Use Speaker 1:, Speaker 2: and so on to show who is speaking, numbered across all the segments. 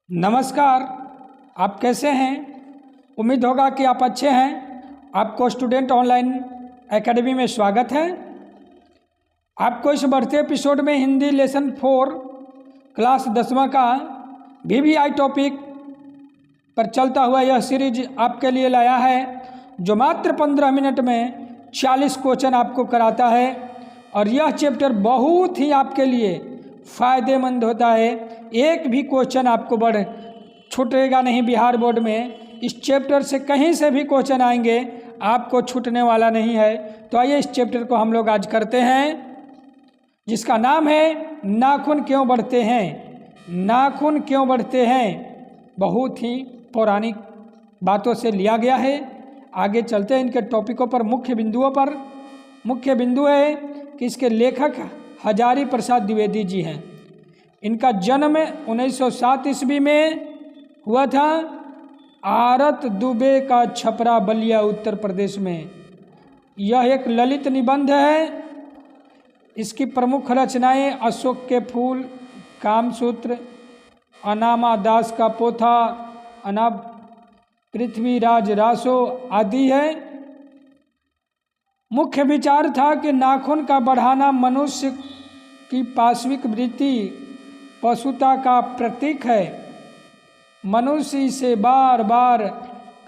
Speaker 1: नमस्कार। आप कैसे हैं? उम्मीद होगा कि आप अच्छे हैं। आपको स्टूडेंट ऑनलाइन एकेडमी में स्वागत है। आपको इस बढ़ते एपिसोड में हिंदी लेसन 4 क्लास 10वां का VVI टॉपिक पर चलता हुआ यह सीरीज आपके लिए लाया है, जो मात्र 15 मिनट में 40 क्वेश्चन आपको कराता है। और यह चैप्टर बहुत ही आपके लिए फ़ायदेमंद होता है। एक भी क्वेश्चन आपको छूटेगा नहीं बिहार बोर्ड में। इस चैप्टर से कहीं से भी क्वेश्चन आएंगे, आपको छूटने वाला नहीं है। तो आइए इस चैप्टर को हम लोग आज करते हैं, जिसका नाम है नाखून क्यों बढ़ते हैं। नाखून क्यों बढ़ते हैं बहुत ही पौराणिक बातों से लिया गया है। आगे चलते हैं इनके टॉपिकों पर, मुख्य बिंदुओं पर। मुख्य बिंदु है कि इसके लेखक हजारी प्रसाद द्विवेदी जी हैं। इनका जन्म 1907 ईस्वी में हुआ था, आरत दुबे का छपरा बलिया उत्तर प्रदेश में। यह एक ललित निबंध है। इसकी प्रमुख रचनाएं अशोक के फूल, कामसूत्र, अनामा दास का पोथा, अना पृथ्वीराज रासो आदि है। मुख्य विचार था कि नाखून का बढ़ाना मनुष्य की पाशविक वृत्ति पशुता का प्रतीक है। मनुष्य इसे बार बार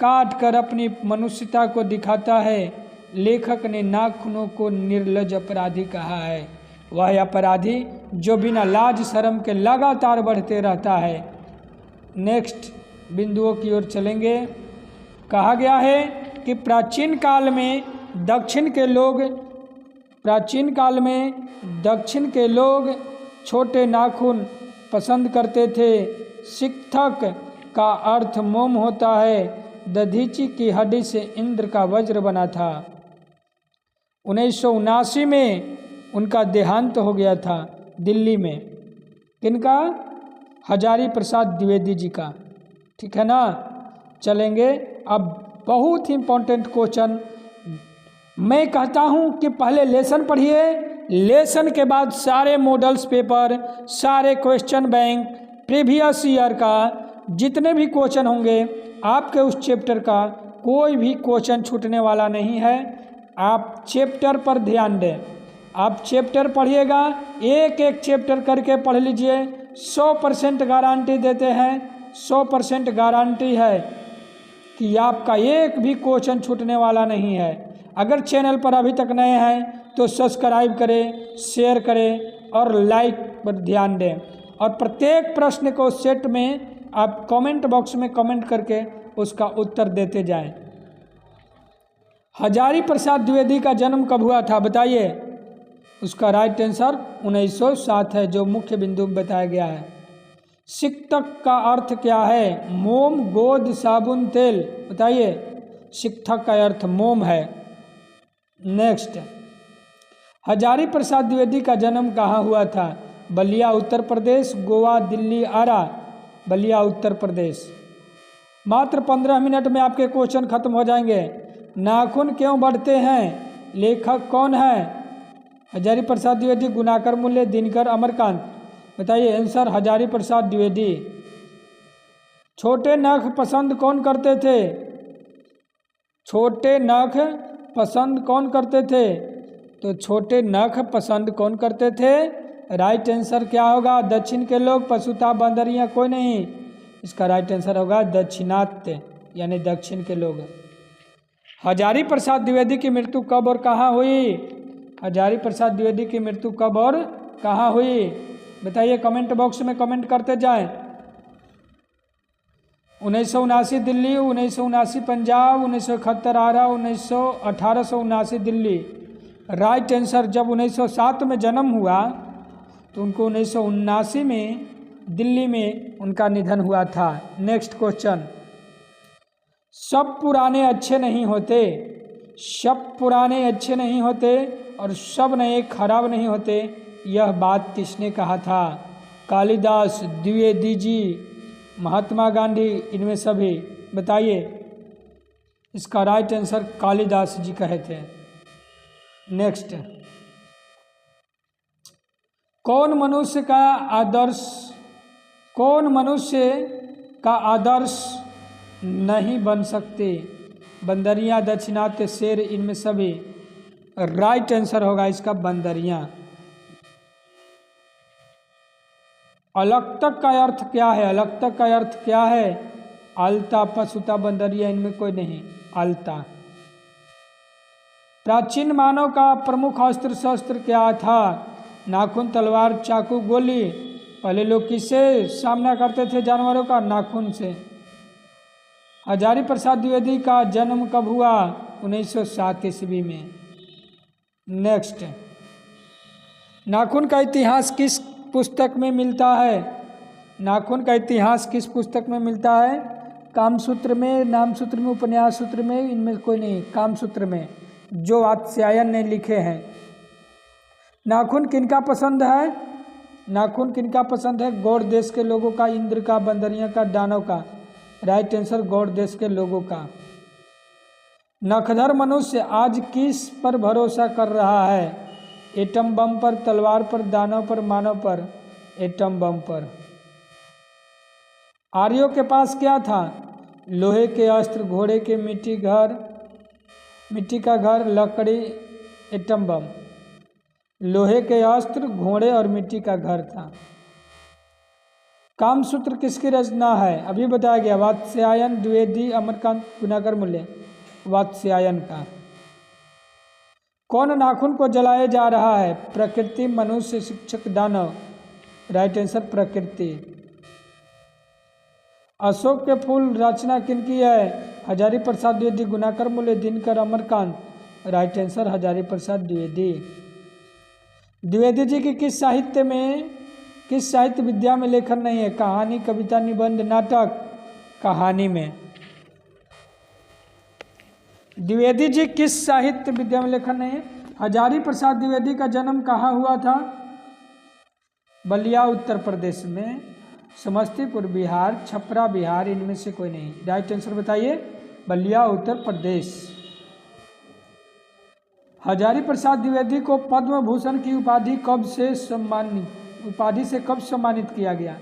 Speaker 1: काट कर अपनी मनुष्यता को दिखाता है। लेखक ने नाखूनों को निर्लज अपराधी कहा है। वह अपराधी जो बिना लाज शर्म के लगातार बढ़ते रहता है। नेक्स्ट बिंदुओं की ओर चलेंगे। कहा गया है कि प्राचीन काल में दक्षिण के लोग छोटे नाखून पसंद करते थे। शिक्षक का अर्थ मोम होता है। दधीची की हड्डी से इंद्र का वज्र बना था। 1979 में उनका देहांत हो गया था दिल्ली में। किनका? हजारी प्रसाद द्विवेदी जी का। ठीक है ना। चलेंगे अब बहुत ही इम्पोर्टेंट क्वेश्चन। मैं कहता हूं कि पहले लेसन पढ़िए, लेसन के बाद सारे मॉडल्स पेपर, सारे क्वेश्चन बैंक, प्रीवियस ईयर का जितने भी क्वेश्चन होंगे, आपके उस चैप्टर का कोई भी क्वेश्चन छूटने वाला नहीं है। आप चैप्टर पर ध्यान दें। आप चैप्टर पढ़िएगा, एक एक चैप्टर करके पढ़ लीजिए। 100% गारंटी देते हैं, 100% गारंटी है कि आपका एक भी क्वेश्चन छूटने वाला नहीं है। अगर चैनल पर अभी तक नए हैं तो सब्सक्राइब करें, शेयर करें और लाइक पर ध्यान दें। और प्रत्येक प्रश्न को सेट में आप कमेंट बॉक्स में कमेंट करके उसका उत्तर देते जाएं। हजारी प्रसाद द्विवेदी का जन्म कब हुआ था बताइए? उसका राइट आंसर 1907 है, जो मुख्य बिंदु में बताया गया है। शिक्षक का अर्थ क्या है? मोम, गोंद, साबुन, तेल। बताइए। शिक्षक का अर्थ मोम है। नेक्स्ट, हजारी प्रसाद द्विवेदी का जन्म कहाँ हुआ था? बलिया उत्तर प्रदेश, गोवा, दिल्ली, आरा। बलिया उत्तर प्रदेश। मात्र 15 मिनट में आपके क्वेश्चन खत्म हो जाएंगे। नाखून क्यों बढ़ते हैं? लेखक कौन है? हजारी प्रसाद द्विवेदी, गुणाकर मूल्य, दिनकर, अमरकांत। बताइए आंसर हजारी प्रसाद द्विवेदी। छोटे नख पसंद कौन करते थे? छोटे नख पसंद कौन करते थे? तो छोटे नख पसंद कौन करते थे? राइट आंसर क्या होगा? दक्षिण के लोग, पशुता, बंदरियां, कोई नहीं। इसका राइट आंसर होगा दक्षिणात्य, यानी दक्षिण के लोग। हजारी प्रसाद द्विवेदी की मृत्यु कब और कहाँ हुई? हजारी प्रसाद द्विवेदी की मृत्यु कब और कहाँ हुई? बताइए, कमेंट बॉक्स में कमेंट करते जाएं। 1979 दिल्ली, 1979 पंजाब, 1971 आरा, 1879 दिल्ली। राइट आंसर, जब 1907 में जन्म हुआ तो उनको 1979 में दिल्ली में उनका निधन हुआ था। Next question. सब पुराने अच्छे नहीं होते। सब पुराने अच्छे नहीं होते और सब नए खराब नहीं होते। यह बात किसने कहा था? कालिदास, द्विवेदी जी, महात्मा गांधी, इनमें सभी। बताइए। इसका राइट आंसर कालिदास जी कहे थे। नेक्स्ट, कौन मनुष्य का आदर्श नहीं बन सकते। बंदरियां, दक्षिणात्य, शेर, इनमें सभी। राइट आंसर होगा इसका बंदरियां। अलक्तक का अर्थ क्या है? अलक्तक का अर्थ क्या है? अलता, पशुता, बंदरिया, इनमें कोई नहीं। अलता। प्राचीन मानव का प्रमुख अस्त्र शस्त्र क्या था? नाखून, तलवार, चाकू, गोली। पहले लोग किससे सामना करते थे जानवरों का? नाखून से। हजारी प्रसाद द्विवेदी का जन्म कब हुआ? 1907 ईस्वी में। नेक्स्ट, नाखून का इतिहास किस पुस्तक में मिलता है? नाखून का इतिहास किस पुस्तक में मिलता है? कामसूत्र में, नामसूत्र में, उपन्यास सूत्र में, इनमें कोई नहीं। कामसूत्र में, जो वात्स्यायन ने लिखे हैं। नाखून किनका पसंद है? नाखून किनका पसंद है? गौड़ देश के लोगों का, इंद्र का, बंदरिया का, दानव का। राइट आंसर गौड़ देश के लोगों का। नखधर मनुष्य आज किस पर भरोसा कर रहा है? एटम बम पर, तलवार पर, दानव पर, मानव पर। एटम बम पर। आर्यों के पास क्या था? लोहे के अस्त्र, घोड़े के मिट्टी का घर, लकड़ी, एटम बम। लोहे के अस्त्र, घोड़े और मिट्टी का घर था। कामसूत्र किसकी रचना है? अभी बताया गया, वात्स्यायन, द्विवेदी, अमरकांत, गुणाकर मूल्य। वात्स्यायन का। कौन नाखून को जलाया जा रहा है? प्रकृति, मनुष्य, शिक्षक, दानव। राइट आंसर प्रकृति। अशोक के फूल रचना किनकी है? हजारी प्रसाद द्विवेदी, गुणाकर मूल्य, दिनकर, अमरकांत। Right answer Hazari Prasad Dwivedi. द्विवेदी जी की किस साहित्य विद्या में लेखन नहीं है? कहानी, कविता, निबंध, नाटक। कहानी में। द्विवेदी जी किस साहित्य विद्या में लेखन नहीं है? हजारी प्रसाद द्विवेदी का जन्म कहाँ हुआ था? बलिया उत्तर प्रदेश में, समस्तीपुर बिहार, छपरा बिहार, इनमें से कोई नहीं। राइट आंसर बताइए। बलिया उत्तर प्रदेश। हजारी प्रसाद द्विवेदी को पद्म भूषण की उपाधि से कब सम्मानित किया गया?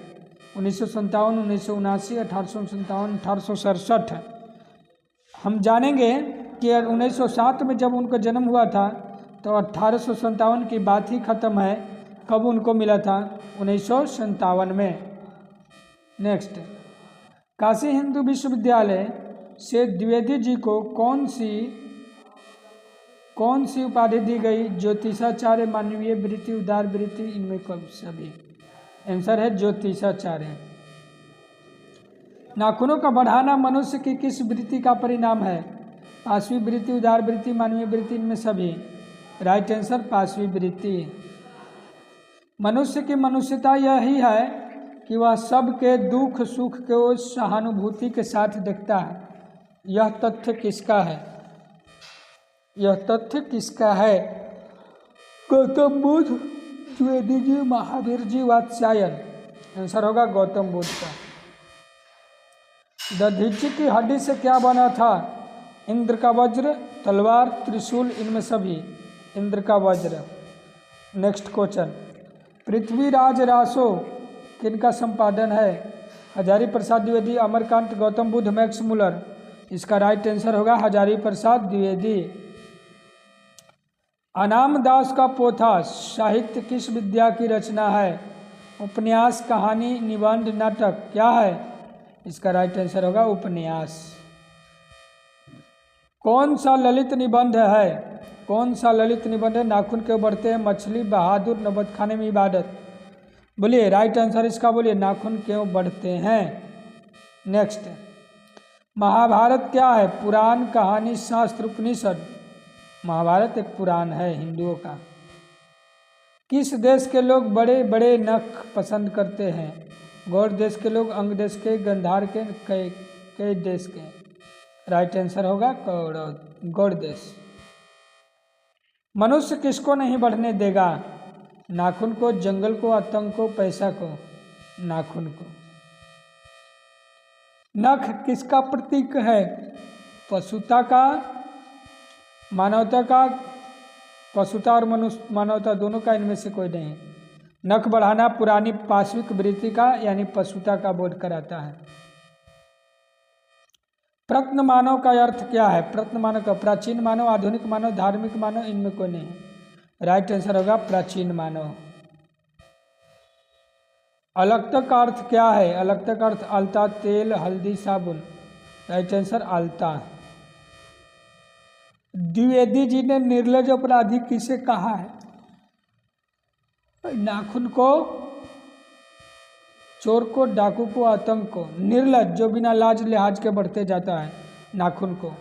Speaker 1: 1957, 1979, 1857, 1867। हम जानेंगे कि 1907 में जब उनका जन्म हुआ था तो 1857 की बात ही खत्म है। कब उनको मिला था? 1957 में। नेक्स्ट, काशी हिंदू विश्वविद्यालय से द्विवेदी जी को कौन सी उपाधि दी गई? ज्योतिषाचार्य, मानवीय वृत्ति, उदार वृत्ति, इनमें कब सभी। आंसर है ज्योतिषाचार्य। नाखूनों का बढ़ाना मनुष्य की किस वृत्ति का परिणाम है? पांचवी वृत्ति, उदार वृत्ति, मानवीय वृत्ति, इनमें सभी। राइट आंसर पांचवी वृत्ति। मनुष्य की मनुष्यता यही है कि वह सबके दुख सुख को सहानुभूति के साथ देखता है। यह तथ्य किसका है? यह तथ्य किसका है? गौतम बुद्ध, द्विवेदी जी, महावीर जी, वात्स्यायन। आंसर होगा गौतम बुद्ध का। दधीचि की हड्डी से क्या बना था? इंद्र का वज्र, तलवार, त्रिशूल, इनमें सभी। इंद्र का वज्र। नेक्स्ट क्वेश्चन, पृथ्वीराज रासो किनका संपादन है? Hazari Prasad Dwivedi, Amarkant, Gautam Buddha, Max Muller. इसका राइट आंसर होगा हजारी प्रसाद द्विवेदी। अनाम दास का पोथा साहित्य किस विद्या की रचना है? उपन्यास, कहानी, निबंध, नाटक। क्या है? इसका राइट आंसर होगा उपन्यास। कौन सा ललित निबंध है? कौन सा ललित निबंध है? नाखून क्यों बढ़ते हैं, मछली, बहादुर, नबतखाने में इबादत। बोलिए राइट आंसर इसका, बोलिए नाखून क्यों बढ़ते हैं। नेक्स्ट, महाभारत क्या है? पुराण, कहानी, शास्त्र, उपनिषद। महाभारत एक पुराण है हिंदुओं का। किस देश के लोग बड़े बड़े नख पसंद करते हैं? गौड़ देश के लोग, अंग देश के, गंधार के, कई देश के। राइट आंसर होगा गौड़ देश। मनुष्य किसको नहीं बढ़ने देगा? नाखून को, जंगल को, आतंक को, पैसा को। नाखून को। नख किसका प्रतीक है? पशुता का, मानवता का। पशुता और मानवता दोनों का, इनमें से कोई नहीं। नख बढ़ाना पुरानी पाश्विक वृत्ति का यानी पशुता का बोध कराता है। प्रत्न मानव का अर्थ क्या है? प्रत्न मानव का प्राचीन मानव, आधुनिक मानव, धार्मिक मानव, इनमें कोई नहीं। राइट आंसर होगा प्राचीन मानव। अलक्तक का अर्थ क्या है? अलक्तक का अर्थ अलता, तेल, हल्दी, साबुन। राइट आंसर अलता। द्विवेदी जी ने निर्लज अपराधी किसे कहा है? नाखून को, चोर को, डाकू को, आतंक को। निर्लज जो बिना लाज लिहाज के बढ़ते जाता है, नाखून को।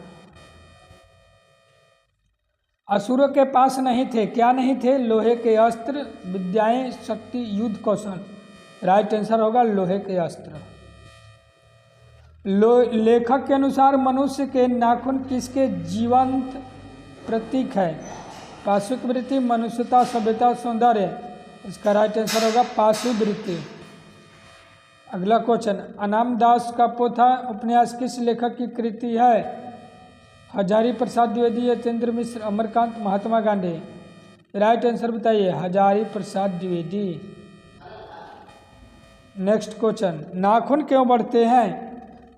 Speaker 1: असुरों के पास नहीं थे, क्या नहीं थे? लोहे के अस्त्र, विद्याएं, शक्ति, युद्ध कौशल। राइट आंसर होगा लोहे के अस्त्र। लेखक के अनुसार मनुष्य के नाखून किसके जीवंत प्रतीक है? पाशुवृत्ति, मनुष्यता, सभ्यता, सौंदर्य। इसका राइट आंसर होगा पाशुवृत्ति। अगला क्वेश्चन, अनामदास का पोथा उपन्यास किस लेखक की कृति है? हजारी प्रसाद द्विवेदी, यतीन्द्र मिश्र, अमरकांत, महात्मा गांधी। राइट आंसर बताइए, हजारी प्रसाद द्विवेदी। नेक्स्ट क्वेश्चन, नाखून क्यों बढ़ते हैं?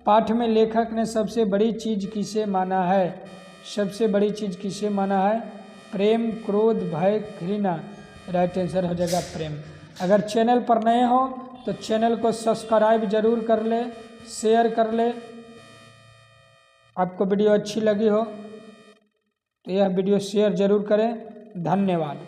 Speaker 1: पाठ में लेखक ने सबसे बड़ी चीज किसे माना है? सबसे बड़ी चीज किसे माना है? प्रेम, क्रोध, भय, घृणा। राइट आंसर हो जाएगा प्रेम। अगर चैनल पर नए हो तो चैनल को सब्सक्राइब जरूर कर ले, शेयर कर ले। आपको वीडियो अच्छी लगी हो तो यह वीडियो शेयर जरूर करें। धन्यवाद।